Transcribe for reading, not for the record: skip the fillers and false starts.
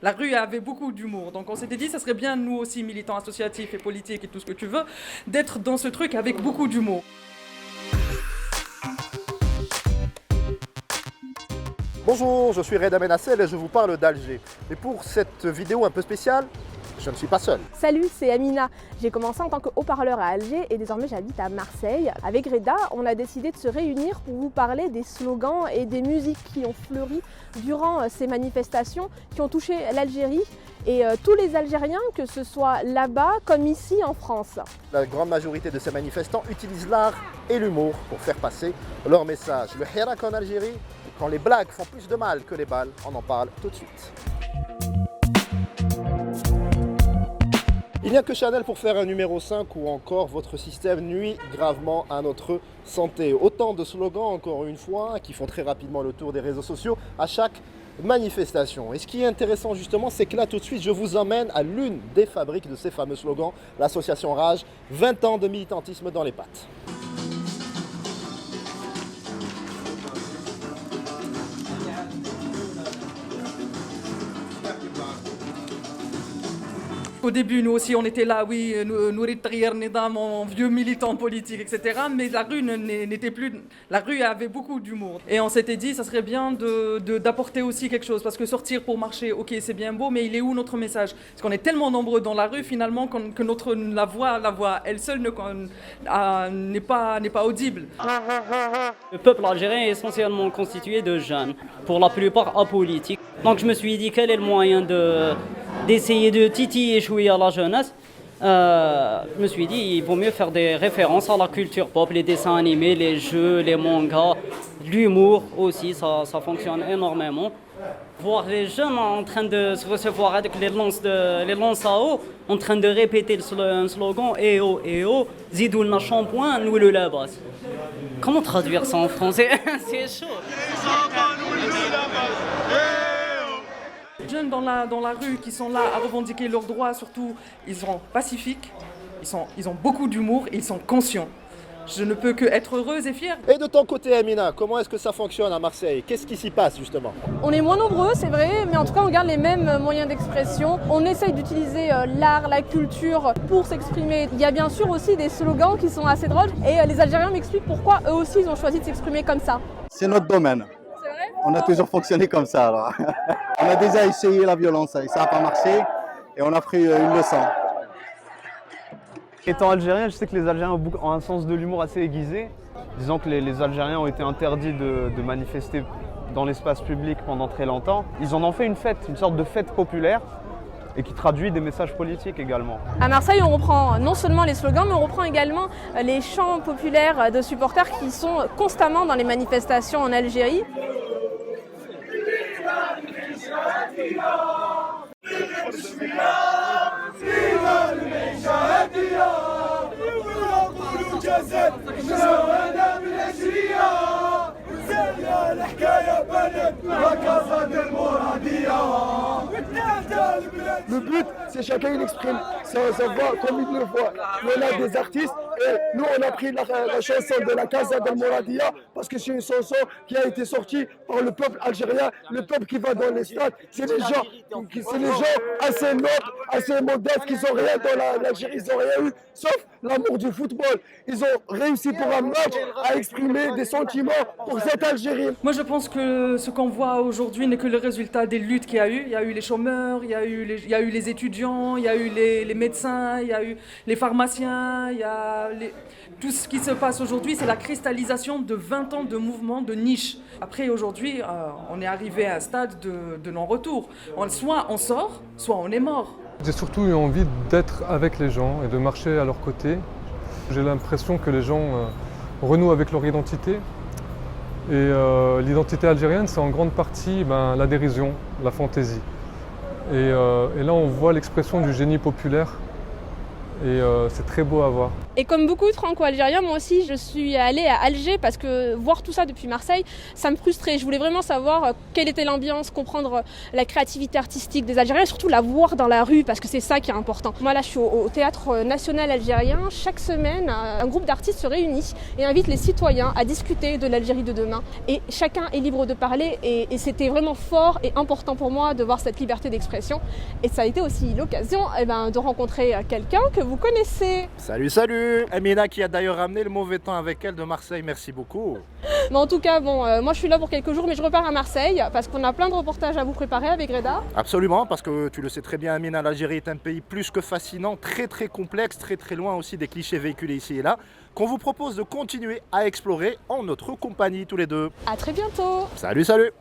La rue avait beaucoup d'humour. Donc on s'était dit, ça serait bien, nous aussi, militants associatifs et politiques et tout ce que tu veux, d'être dans ce truc avec beaucoup d'humour. Bonjour, je suis Reda Menassel et je vous parle d'Alger. Et pour cette vidéo un peu spéciale, je ne suis pas seul. Salut, c'est Amina. J'ai commencé en tant que haut-parleur à Alger et désormais j'habite à Marseille. Avec Reda, on a décidé de se réunir pour vous parler des slogans et des musiques qui ont fleuri durant ces manifestations qui ont touché l'Algérie et tous les Algériens, que ce soit là-bas comme ici en France. La grande majorité de ces manifestants utilisent l'art et l'humour pour faire passer leur message. Le hirak en Algérie, quand les blagues font plus de mal que les balles, on en parle tout de suite. Il n'y a que Chanel pour faire un numéro 5 ou encore votre système nuit gravement à notre santé. Autant de slogans, encore une fois, qui font très rapidement le tour des réseaux sociaux à chaque manifestation. Et ce qui est intéressant justement, c'est que là tout de suite, je vous emmène à l'une des fabriques de ces fameux slogans, l'association Rage, 20 ans de militantisme dans les pattes. Au début, nous aussi, on était là, oui, Nourid Tahir Nidam, en vieux militant politique, etc. Mais la rue n'était plus... La rue avait beaucoup d'humour. Et on s'était dit, ça serait bien d'apporter aussi quelque chose. Parce que sortir pour marcher, ok, c'est bien beau, mais il est où notre message? Parce qu'on est tellement nombreux dans la rue, finalement, que la voix, elle seule n'est pas audible. Le peuple algérien est essentiellement constitué de jeunes, pour la plupart apolitiques. Donc je me suis dit, quel est le moyen d'essayer de titiller chouïa la jeunesse. Je me suis dit, il vaut mieux faire des références à la culture pop, les dessins animés, les jeux, les mangas, l'humour aussi, ça fonctionne énormément. Voir les jeunes en train de se recevoir avec les lances à eau, en train de répéter un slogan « Eh oh, zidoulna shampoing, nous le labas ». Comment traduire ça en français? C'est chaud. Jeunes dans la rue qui sont là à revendiquer leurs droits, surtout, ils sont pacifiques, ils ont beaucoup d'humour et ils sont conscients. Je ne peux que être heureuse et fière. Et de ton côté, Amina, comment est-ce que ça fonctionne à Marseille? Qu'est-ce qui s'y passe justement? On est moins nombreux, c'est vrai, mais en tout cas on garde les mêmes moyens d'expression. On essaye d'utiliser l'art, la culture pour s'exprimer. Il y a bien sûr aussi des slogans qui sont assez drôles et les Algériens m'expliquent pourquoi eux aussi ils ont choisi de s'exprimer comme ça. C'est notre domaine. C'est vrai? On a toujours fonctionné comme ça. Alors. On a déjà essayé la violence et ça n'a pas marché et on a pris une leçon. Étant algérien, je sais que les Algériens ont un sens de l'humour assez aiguisé. Disons que les Algériens ont été interdits de manifester dans l'espace public pendant très longtemps. Ils en ont fait une fête, une sorte de fête populaire et qui traduit des messages politiques également. À Marseille, on reprend non seulement les slogans, mais on reprend également les chants populaires de supporters qui sont constamment dans les manifestations en Algérie. Le but, c'est chacun il exprime sa voix comme il le voit. On a des artistes et nous on a pris la chanson de la Casa del Moradia parce que c'est une chanson qui a été sortie par le peuple algérien, le peuple qui va dans les stades. C'est les gens assez nobles, assez modestes qui n'ont rien dans l'Algérie, ils n'ont rien eu, sauf l'amour du football. Ils ont réussi pour un match à exprimer des sentiments pour cette Algérie. Moi, je pense que ce qu'on voit aujourd'hui n'est que le résultat des luttes qu'il y a eu. Il y a eu les chômeurs, il y a eu les étudiants, il y a eu les médecins, il y a eu les pharmaciens, tout ce qui se passe aujourd'hui, c'est la cristallisation de 20 ans de mouvements de niche. Après, aujourd'hui, on est arrivé à un stade de non-retour. Soit on sort, soit on est mort. J'ai surtout eu envie d'être avec les gens et de marcher à leur côté. J'ai l'impression que les gens renouent avec leur identité. Et l'identité algérienne, c'est en grande partie la dérision, la fantaisie. Et là, on voit l'expression du génie populaire. Et c'est très beau à voir. Et comme beaucoup de Franco-Algériens, moi aussi, je suis allée à Alger parce que voir tout ça depuis Marseille, ça me frustrait. Je voulais vraiment savoir quelle était l'ambiance, comprendre la créativité artistique des Algériens et surtout la voir dans la rue parce que c'est ça qui est important. Moi là, je suis au Théâtre National Algérien. Chaque semaine, un groupe d'artistes se réunit et invite les citoyens à discuter de l'Algérie de demain. Et chacun est libre de parler et c'était vraiment fort et important pour moi de voir cette liberté d'expression. Et ça a été aussi l'occasion de rencontrer quelqu'un que vous connaissez. Salut, salut! Amina qui a d'ailleurs ramené le mauvais temps avec elle de Marseille, merci beaucoup. Mais en tout cas, moi je suis là pour quelques jours, mais je repars à Marseille parce qu'on a plein de reportages à vous préparer avec Reda. Absolument, parce que tu le sais très bien, Amina, l'Algérie est un pays plus que fascinant, très très complexe, très très loin aussi des clichés véhiculés ici et là, qu'on vous propose de continuer à explorer en notre compagnie tous les deux. À très bientôt! Salut, salut!